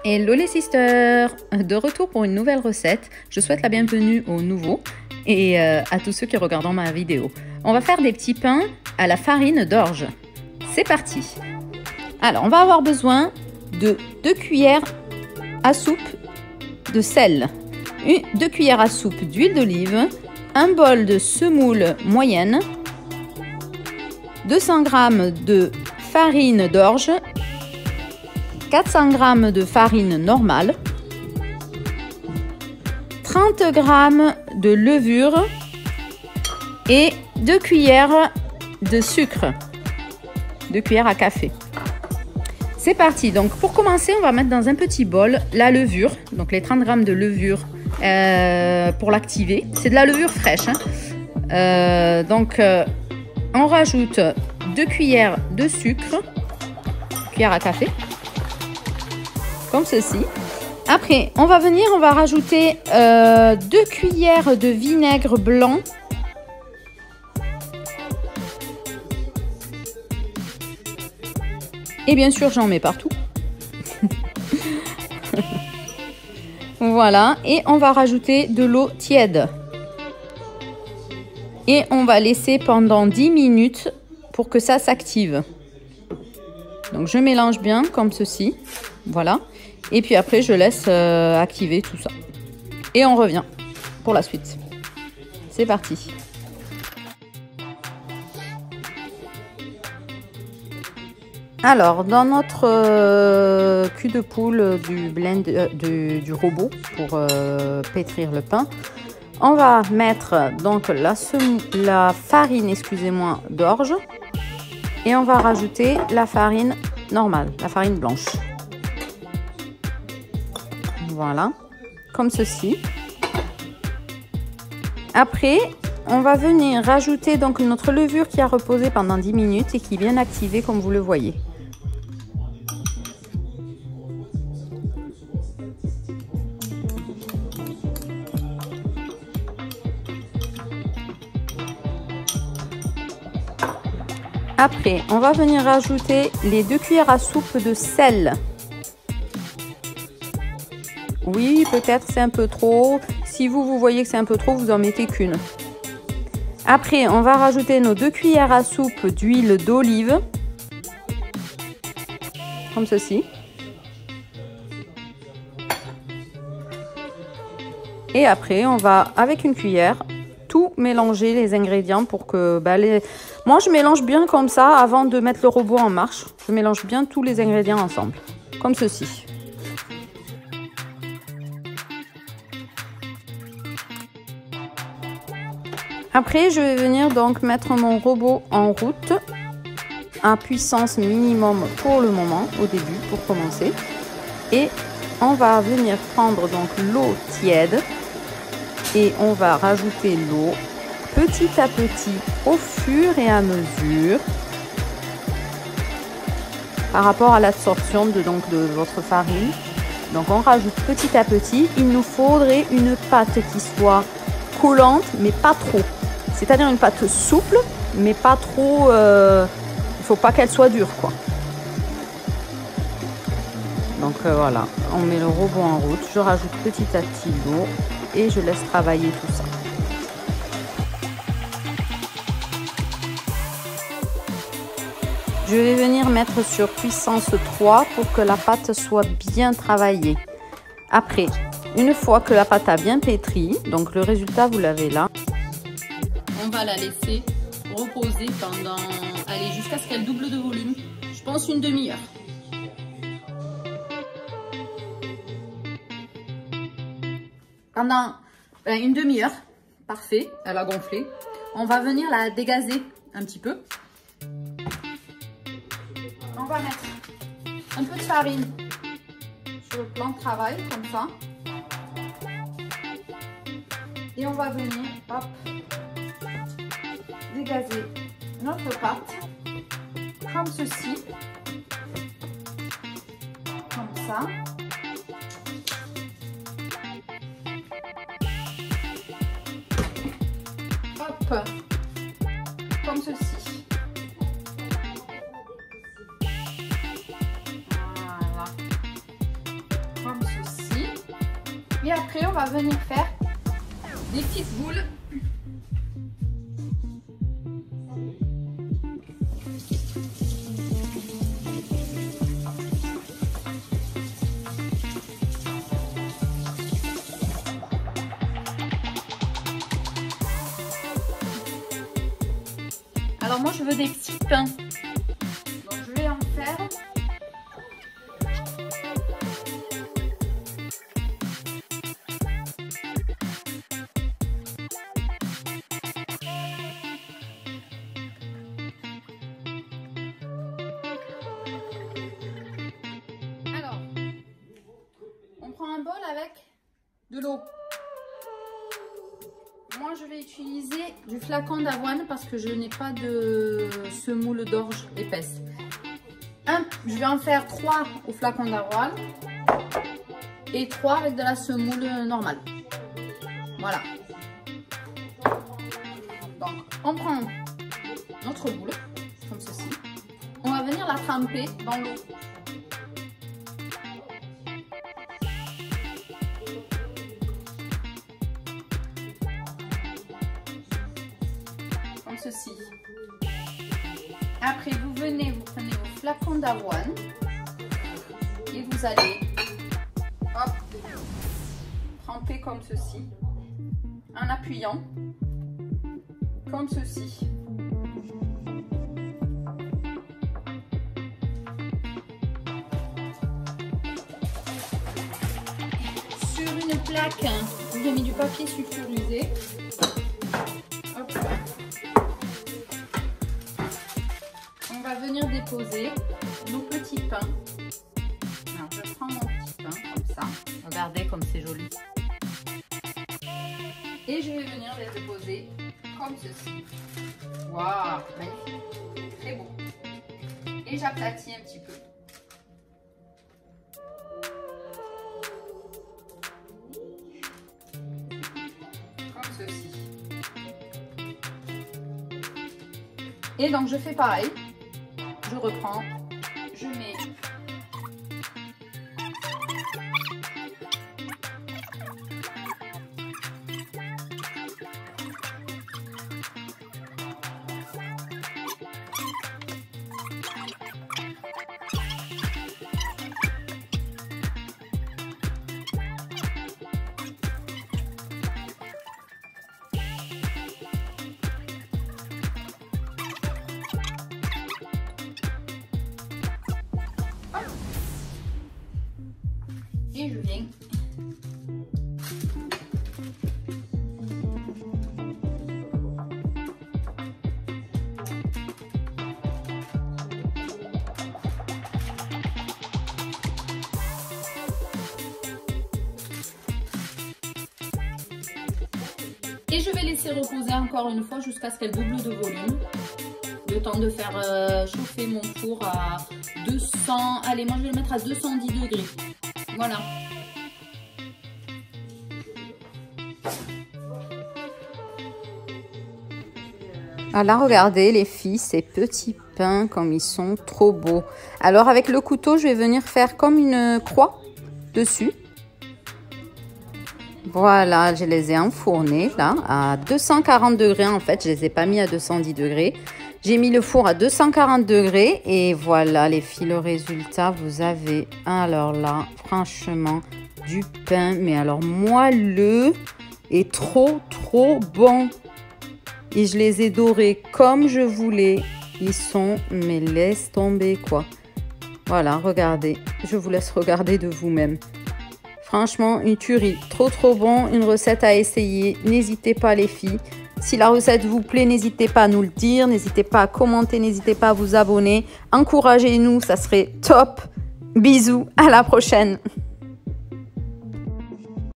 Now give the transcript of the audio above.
Hello les sisters! De retour pour une nouvelle recette. Je souhaite la bienvenue aux nouveaux et à tous ceux qui regardent ma vidéo. On va faire des petits pains à la farine d'orge. C'est parti! Alors, on va avoir besoin de 2 cuillères à soupe de sel, 2 cuillères à soupe d'huile d'olive, un bol de semoule moyenne, 200 g de farine d'orge, 400 g de farine normale, 30 g de levure et 2 cuillères de sucre, 2 cuillères à café. C'est parti. Donc pour commencer, on va mettre dans un petit bol la levure, donc les 30 g de levure pour l'activer. C'est de la levure fraîche, hein. On rajoute 2 cuillères de sucre, cuillère à café, comme ceci. Après, on va rajouter 2 cuillères de vinaigre blanc. Et bien sûr, j'en mets partout. Voilà. Et on va rajouter de l'eau tiède. Et on va laisser pendant 10 minutes pour que ça s'active. Donc, je mélange bien comme ceci. Voilà. Et puis après, je laisse activer tout ça. Et on revient pour la suite. C'est parti. Alors, dans notre cul de poule du blend du robot pour pétrir le pain, on va mettre donc la farine, excusez-moi, d'orge, et on va rajouter la farine normale, la farine blanche. Voilà, comme ceci. Après, on va venir rajouter donc notre levure qui a reposé pendant 10 minutes et qui est bien activée comme vous le voyez. Après, on va venir rajouter les 2 cuillères à soupe de sel. Oui, peut-être c'est un peu trop. Si vous voyez que c'est un peu trop, vous en mettez qu'une. Après, on va rajouter nos 2 cuillères à soupe d'huile d'olive. Comme ceci. Et après, on va, avec une cuillère, tout mélanger les ingrédients pour que... Moi, je mélange bien comme ça avant de mettre le robot en marche. Je mélange bien tous les ingrédients ensemble. Comme ceci. Après, je vais venir donc mettre mon robot en route à puissance minimum pour le moment, au début, pour commencer. Et on va venir prendre donc l'eau tiède et on va rajouter l'eau petit à petit au fur et à mesure par rapport à l'absorption de votre farine. Donc on rajoute petit à petit. Il nous faudrait une pâte qui soit collante mais pas trop. C'est-à-dire une pâte souple, mais pas trop... il ne faut pas qu'elle soit dure, quoi. Donc voilà, on met le robot en route. Je rajoute petit à petit l'eau et je laisse travailler tout ça. Je vais venir mettre sur puissance 3 pour que la pâte soit bien travaillée. Après, une fois que la pâte a bien pétri, donc le résultat, vous l'avez là. On va la laisser reposer pendant, allez, jusqu'à ce qu'elle double de volume. Je pense une demi-heure. Pendant une demi-heure, parfait, elle a gonflé. On va venir la dégazer un petit peu. On va mettre un peu de farine sur le plan de travail, comme ça. Et on va venir, hop, dégazer notre pâte comme ceci, comme ça. Hop, comme ceci. Voilà. Et après, on va venir faire des petites boules. Alors moi, je veux des petits pains. Donc je vais en faire. Alors, on prend un bol avec de l'eau. Moi, je vais utiliser du flacon d'avoine parce que je n'ai pas de semoule d'orge épaisse. Je vais en faire 3 au flacon d'avoine et 3 avec de la semoule normale. Voilà. Donc, on prend notre boule, comme ceci. On va venir la tremper dans l'eau. Ceci. Après, vous prenez vos flacons d'avoine et vous allez hop, tremper comme ceci en appuyant comme ceci. Sur une plaque, j'ai mis du papier sulfurisé. Hop. On va venir déposer nos petits pains. Alors, je prends mon petit pain comme ça. Regardez comme c'est joli. Et je vais venir les déposer comme ceci. Waouh, magnifique. Très beau. Et j'aplatis un petit peu. Comme ceci. Et donc, je fais pareil. Je reprends, je mets et je viens et je vais laisser reposer encore une fois jusqu'à ce qu'elle double de volume. Le temps de faire chauffer mon four à 200, allez moi je vais le mettre à 210 degrés. Voilà. Voilà, regardez les filles, ces petits pains comme ils sont trop beaux. Alors avec le couteau, je vais venir faire comme une croix dessus. Voilà, je les ai enfournés là à 240 degrés en fait. Je les ai pas mis à 210 degrés. J'ai mis le four à 240 degrés et voilà les filles, le résultat. Vous avez alors là, franchement, du pain, mais alors moelleux et trop bon. Et je les ai dorés comme je voulais. Ils sont, mais laisse tomber quoi. Voilà, regardez. Je vous laisse regarder de vous-même. Franchement, une tuerie. Trop bon. Une recette à essayer. N'hésitez pas les filles. Si la recette vous plaît, n'hésitez pas à nous le dire. N'hésitez pas à commenter. N'hésitez pas à vous abonner. Encouragez-nous, ça serait top. Bisous. À la prochaine.